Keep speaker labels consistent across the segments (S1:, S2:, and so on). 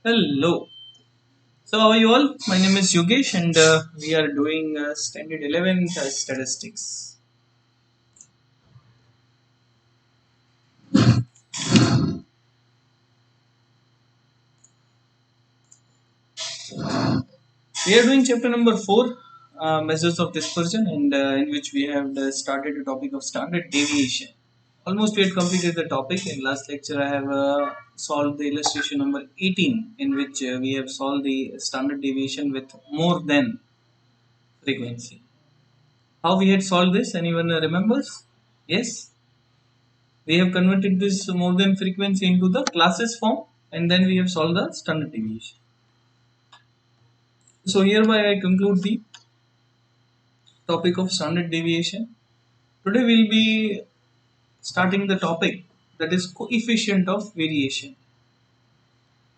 S1: Hello. So, how are you all? My name is Yogesh, and we are doing Standard 11th Statistics. We are doing chapter number 4, Measures of Dispersion, and in which we have started the topic of standard deviation. Almost we had completed the topic. In last lecture, I have solved the illustration number 18, in which we have solved the standard deviation with more than frequency. How we had solved this? Anyone remembers? Yes? We have converted this more than frequency into the classes form, and then we have solved the standard deviation. So hereby I conclude the topic of standard deviation. Today we'll be starting the topic that is coefficient of variation.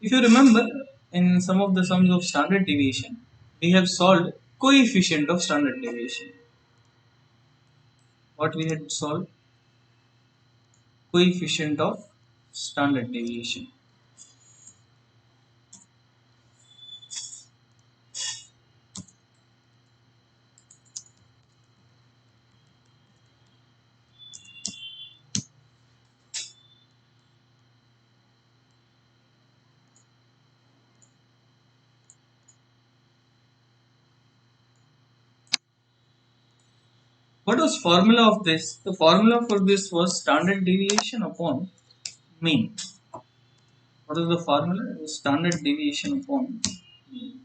S1: If you remember, in some of the sums of standard deviation, we have solved coefficient of standard deviation. What we had solved? Coefficient of standard deviation. What was formula of this? The formula for this was standard deviation upon mean. What is the formula? It was standard deviation upon mean.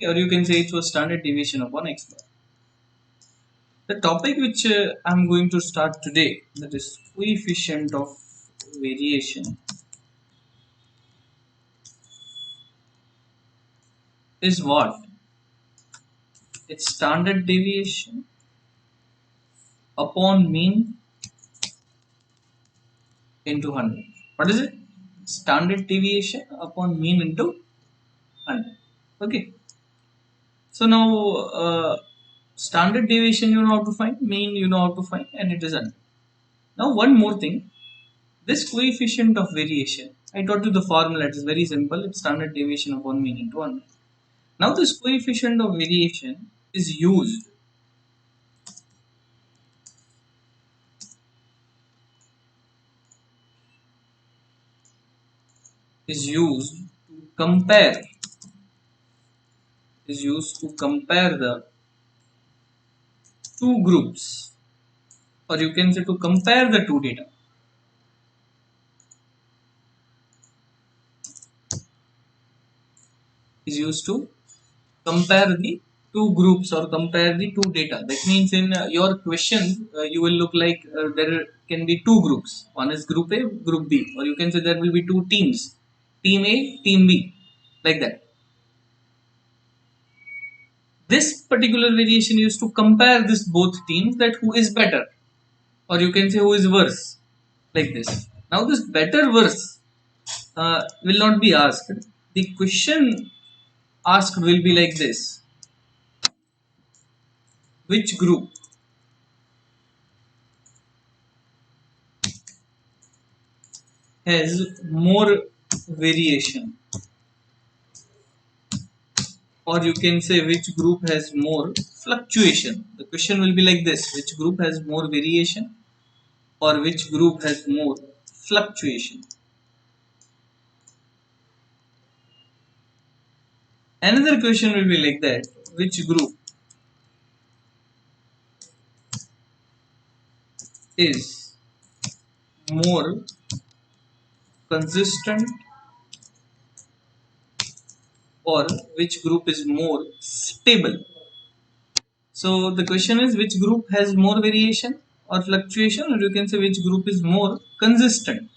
S1: Or you can say it was standard deviation upon x bar. The topic which I'm going to start today, that is coefficient of variation, is what? It's standard deviation upon mean into 100. What is it? Standard deviation upon mean into 100. Okay. So now standard deviation you know how to find, mean you know how to find, and it is 100. Now one more thing, this coefficient of variation, I taught you the formula. It is very simple. It's standard deviation upon mean into 100. Now this coefficient of variation is used to compare the two groups, or you can say to compare the two data. Is used to compare the two groups or compare the two data. That means in your question you will look like there can be two groups. One is group A, group B, or you can say there will be two teams, team A, team B, like that. This particular variation used to compare this both teams, that who is better, or you can say who is worse, like this. Now this better worse will not be asked. The question asked will be like this: which group has more variation, or you can say which group has more fluctuation. The question will be like this: which group has more variation, or which group has more fluctuation. Another question will be like that: which group is more consistent, or which group is more stable. So the question is which group has more variation or fluctuation, or you can say which group is more consistent,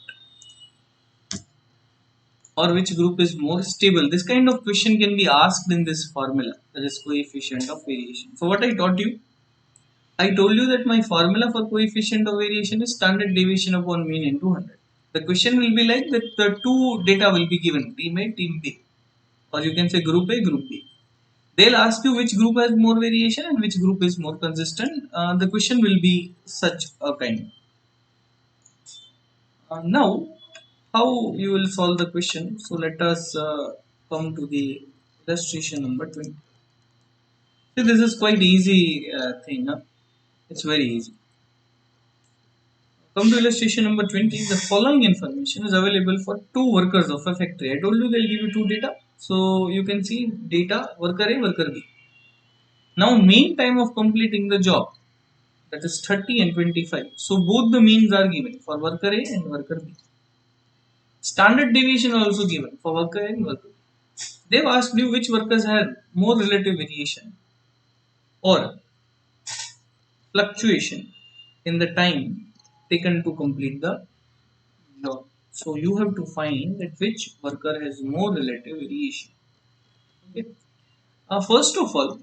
S1: or which group is more stable. This kind of question can be asked in this formula, that is coefficient of variation. So what I taught you, I told you that my formula for coefficient of variation is standard deviation upon mean into 100. The question will be like that: the two data will be given, team A, team B, or you can say group A, group B. They'll ask you which group has more variation and which group is more consistent. The question will be such a kind. Now, how you will solve the question. So let us come to the illustration number 20. See, this is quite easy thing. Huh? It's very easy. Come to illustration number 20. The following information is available for two workers of a factory. I told you they'll give you two data. So you can see data worker A, worker B. Now mean time of completing the job, that is 30 and 25. So both the means are given for worker A and worker B. Standard deviation also given for worker A and worker B. They've asked you which workers had more relative variation or fluctuation in the time taken to complete the job. So you have to find that which worker has more relative variation. Okay. First of all,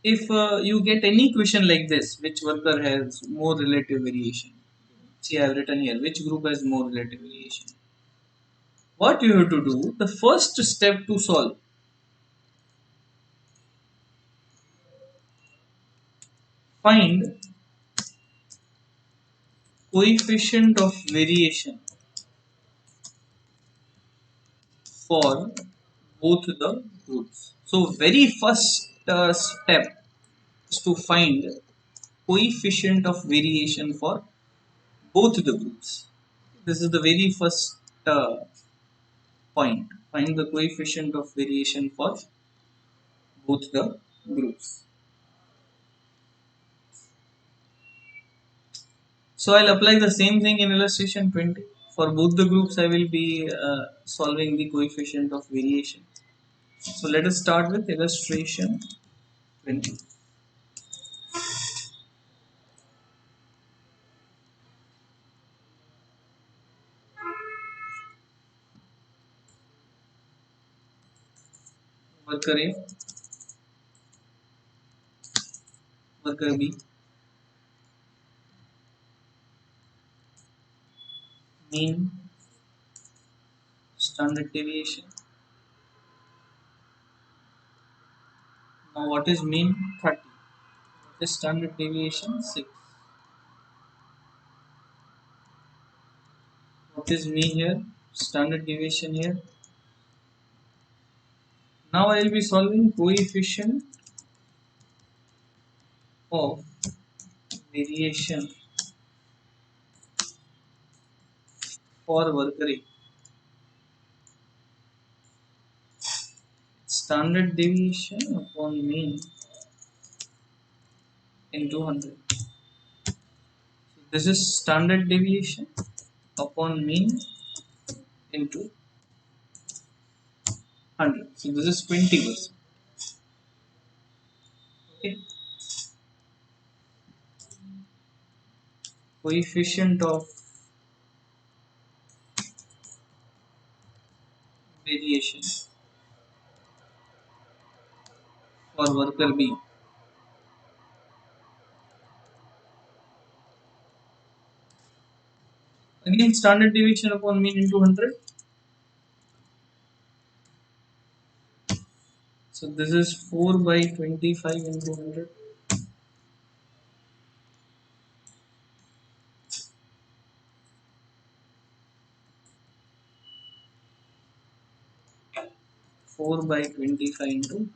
S1: if you get any question like this, which worker has more relative variation? See, I have written here which group has more relative variation. What you have to do, the first step to solve, find coefficient of variation for both the groups. So very first step is to find coefficient of variation for both the groups. This is the very first point. Find the coefficient of variation for both the groups. So I'll apply the same thing in illustration 20. For both the groups, I will be solving the coefficient of variation. So let us start with illustration 20. Worker A, worker B, mean, standard deviation. Now what is mean? 30. What is standard deviation? 6. What is mean here? Standard deviation here. Now I will be solving coefficient of variation for worker A. Standard deviation upon mean into 100. So this is standard deviation upon mean into 100. So this is 20%. Okay. Coefficient of variation for worker B. Again, standard deviation upon mean into 100. So this is 4 by 25 into 100. Four by 25 into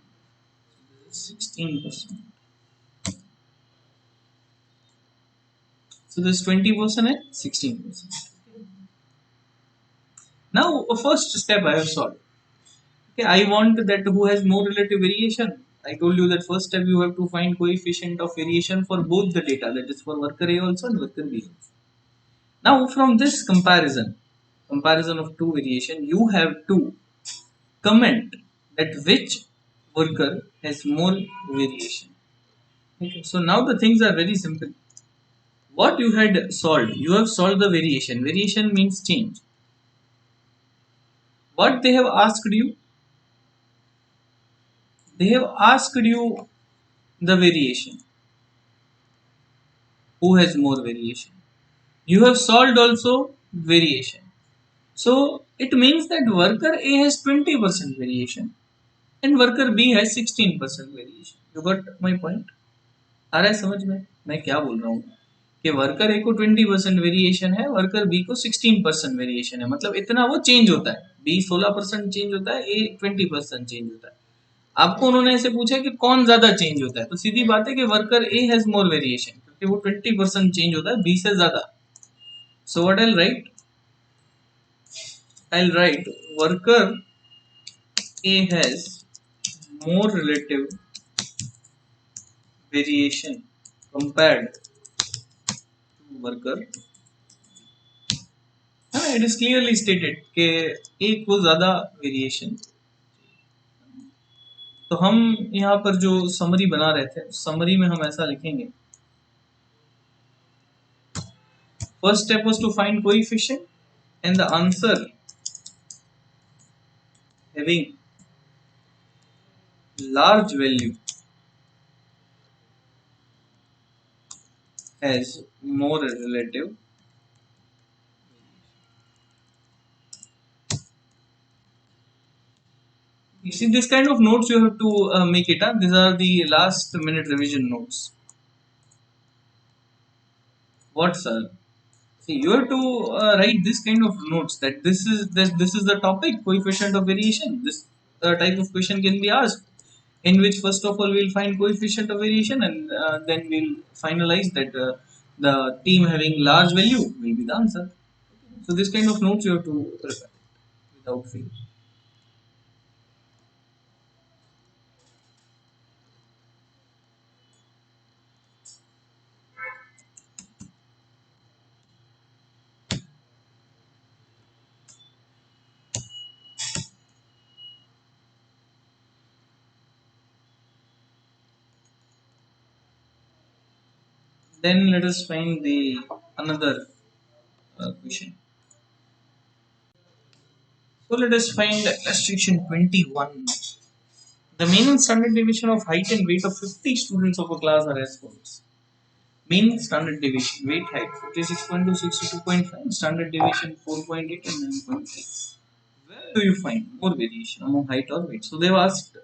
S1: 16%. So this 20% and 16%. Now, first step I have solved. Okay, I want that who has more relative variation. I told you that first step you have to find coefficient of variation for both the data, that is for worker A also and worker B also. Now from this comparison of two variation, you have to comment that which worker has more variation. Okay, so now the things are very simple. What you had solved, you have solved the variation. Variation means change. What they have asked you, they have asked you the variation. Who has more variation? You have solved also variation. So it means that worker A has 20% variation and worker B has 16% variation. You got my point? आ रहा है समझ में मैं क्या बोल रहा हूँ? कि वर्कर ए को 20% वेरिएशन है, वर्कर बी को 16% वेरिएशन है, मतलब इतना वो चेंज होता है। बी 16% चेंज होता है, ए 20% चेंज होता है। आपको उन्होंने ऐसे पूछा कि कौन ज्यादा चेंज होता है, तो सीधी बात है कि worker A has more variation, क्योंकि वो 20% चेंज होता है बी से ज्यादा। So what I'll write worker A has more relative variation compared to worker। हाँ, it is clearly stated कि A को ज्यादा वेरिएशन। तो हम यहाँ पर जो समरी बना रहे थे, समरी में हम ऐसा लिखेंगे, first step was to find coefficient and the answer having large value has more relative। You see, this kind of notes you have to make it up. These are the last minute revision notes. What, sir? See, you have to write this kind of notes, that this is the topic, coefficient of variation. This type of question can be asked, in which first of all we'll find coefficient of variation, and then we'll finalize that the team having large value will be the answer. So this kind of notes you have to prepare without fail. Then let us find the another question. So let us find illustration 21. The mean and standard deviation of height and weight of 50 students of a class are as follows. Mean standard deviation, weight, height 56.2, 62.5, standard deviation 4.8 and 9.3. Where do you find more variation among height or weight? So they've asked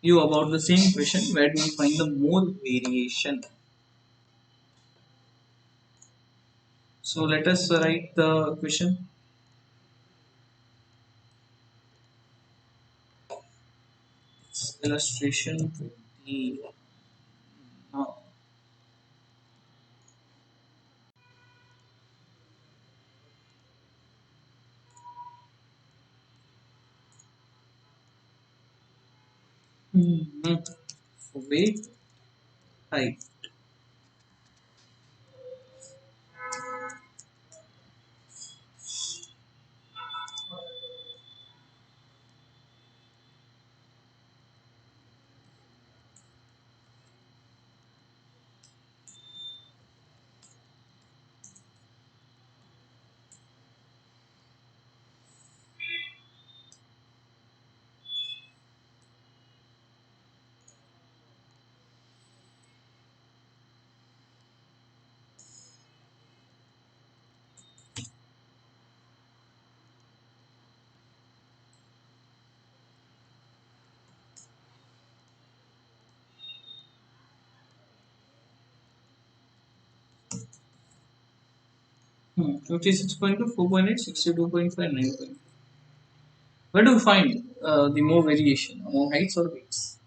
S1: you about the same question. Where do you find the more variation? So let us write the question. It's illustration 20. Now, so weight, height. Hmm. 56.2, 4.8, 62.5, 9. Where do you find the more variation among heights or weights?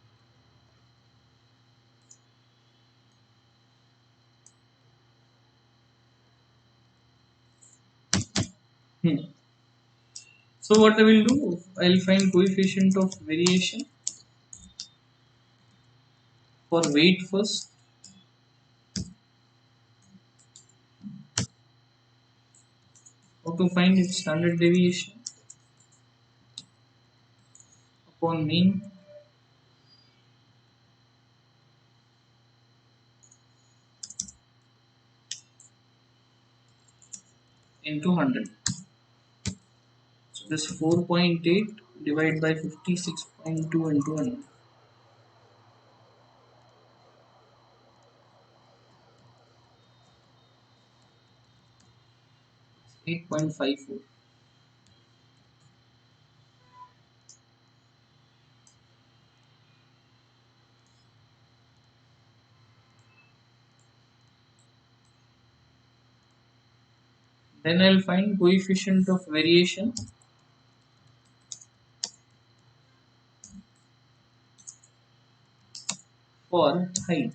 S1: Hmm. So what I will do, I will find coefficient of variation for weight first. How to find its standard deviation upon mean into 100. So this 4.8 divided by 56.2 into 100. 8.54. Then I'll find coefficient of variation for height.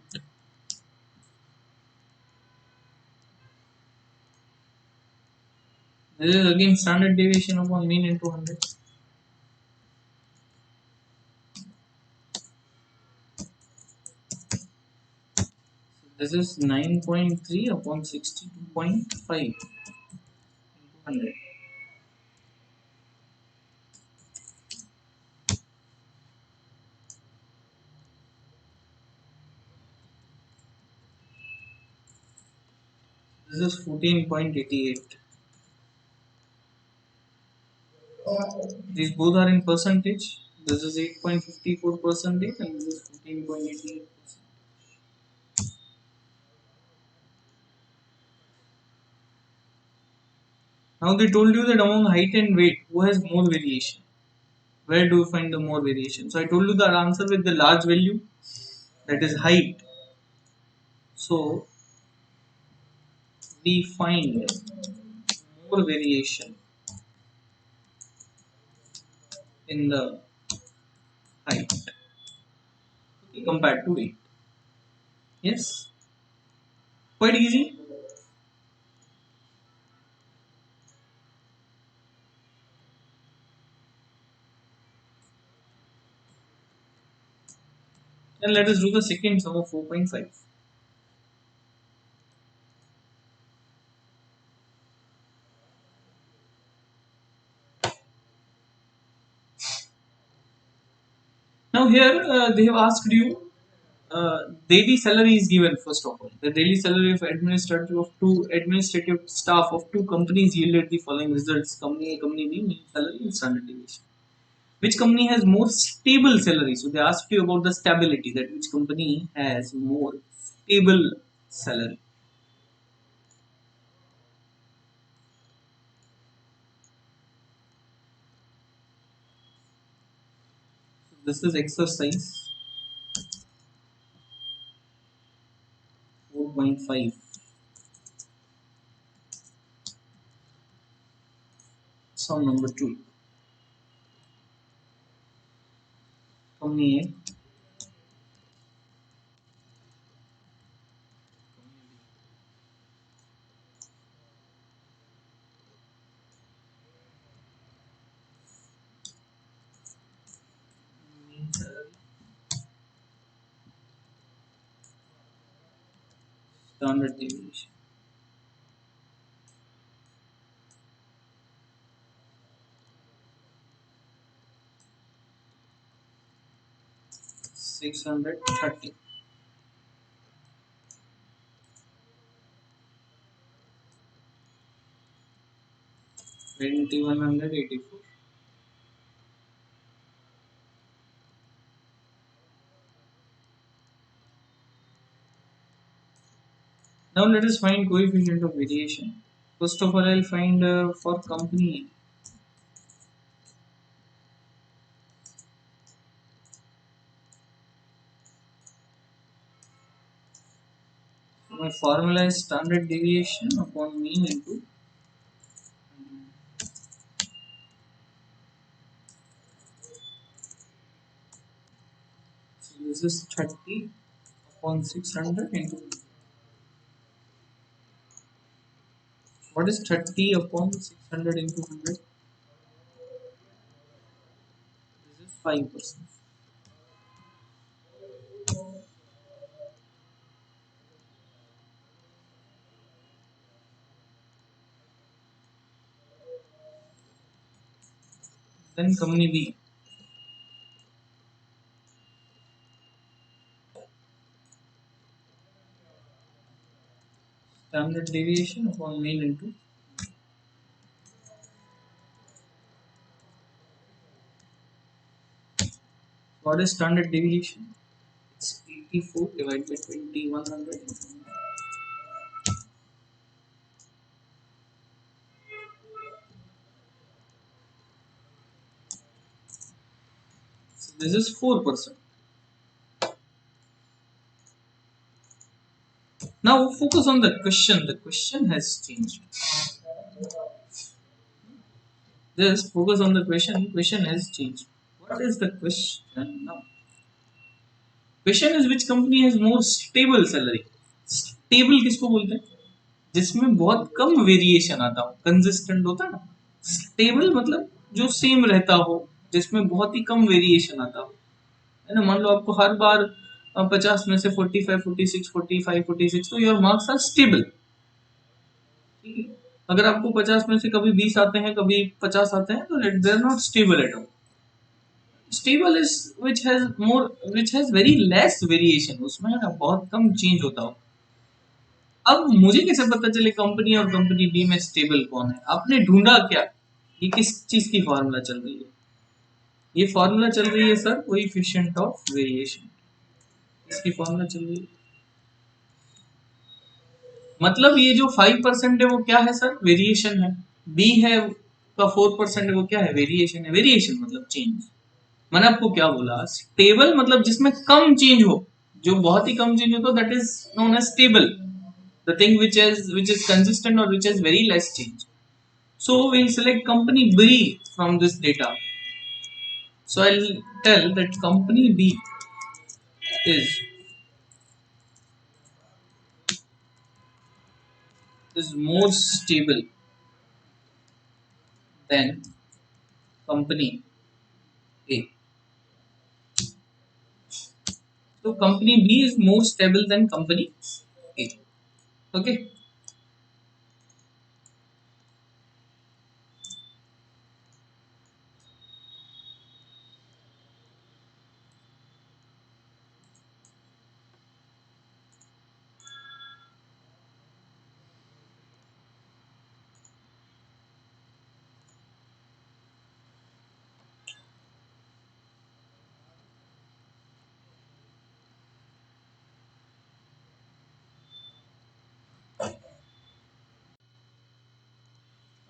S1: This is again standard deviation upon mean into 100. This is 9.3 upon 62.5 into 100. This is 14.88. These both are in percentage. This is 8.54 percentage and this is 14.88 percent. Now they told you that among height and weight, who has more variation? Where do you find the more variation? So I told you the answer with the large value, that is height. So we find more variation in the height, okay, compared to weight. Yes, quite easy. And let us do the second sum of 4.5. Now here they have asked you daily salary is given first of all. The daily salary of administrative staff of two companies yielded the following results: company A, company B, mean salary and standard deviation. Which company has more stable salary? So they asked you about the stability, that which company has more stable salary. So this is exercise 4.5. Sum number 2. Company A. Mean salary, standard deviation. $630. 2184. Now let us find coefficient of variation. First of all, I'll find for company. So my formula is standard deviation upon mean into. So this is 30 upon 600 into. What is 30 upon 600 into 100? This is 5%. Then company B. Standard deviation upon mean into. What is standard deviation? It's 84 divided by 2100. So this is 4%. Now focus on the question. The question has changed. Just focus on the question. Question has changed. What is the question now? Question is which company has more stable salary? Stable किसको बोलते हैं? जिसमें बहुत कम variation आता हो, consistent होता है ना. स्टेबल मतलब जो सेम रहता हो, जिसमें बहुत ही कम वेरिएशन आता हो, है ना. मान लो आपको हर बार 50 में से 45, 46, 45, 46, तो योर मार्क्स आर स्टेबल. ठीक है. अगर आपको 50 में से कभी 20 आते हैं, कभी 50 आते हैं, तो they are not stable at all. Stable is which has very less variation, उसमें है ना बहुत कम चेंज होता हो. अब मुझे कैसे पता चले कंपनी और कंपनी बी में स्टेबल कौन है? आपने ढूंढा क्या? ये किस चीज की फॉर्मूला चल रही है? ये फॉर्मूला चल रही है सर कोएफिशिएंट ऑफ वेरिएशन. इसकी फॉर्मूला चल रही है. मतलब ये जो 5% है वो क्या है सर? वेरिएशन है. बी है का 4% है वो क्या है? वेरिएशन है. वेरिएशन मतलब चेंज. मैंने आपको क्या बोला? स्टेबल मतलब जिसमें कम चेंज हो. जो बहुत ही कम चेंज हो तो that is known as stable. The thing which is consistent or which has very less change. So we'll select company B from this data. So I'll tell that company B is more stable than company A. So company B is more stable than company A. Okay.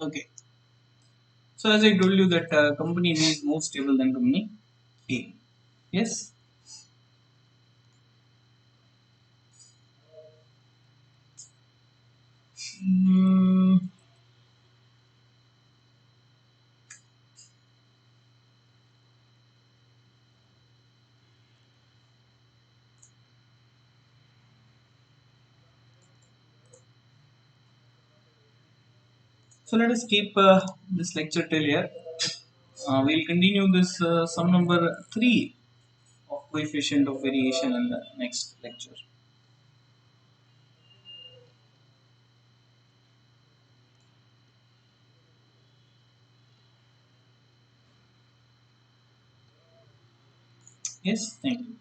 S1: Okay. So as I told you that company B is more stable than company A. Yes. Hmm. So let us keep this lecture till here. We'll continue this sum number 3 of coefficient of variation in the next lecture. Yes, thank you.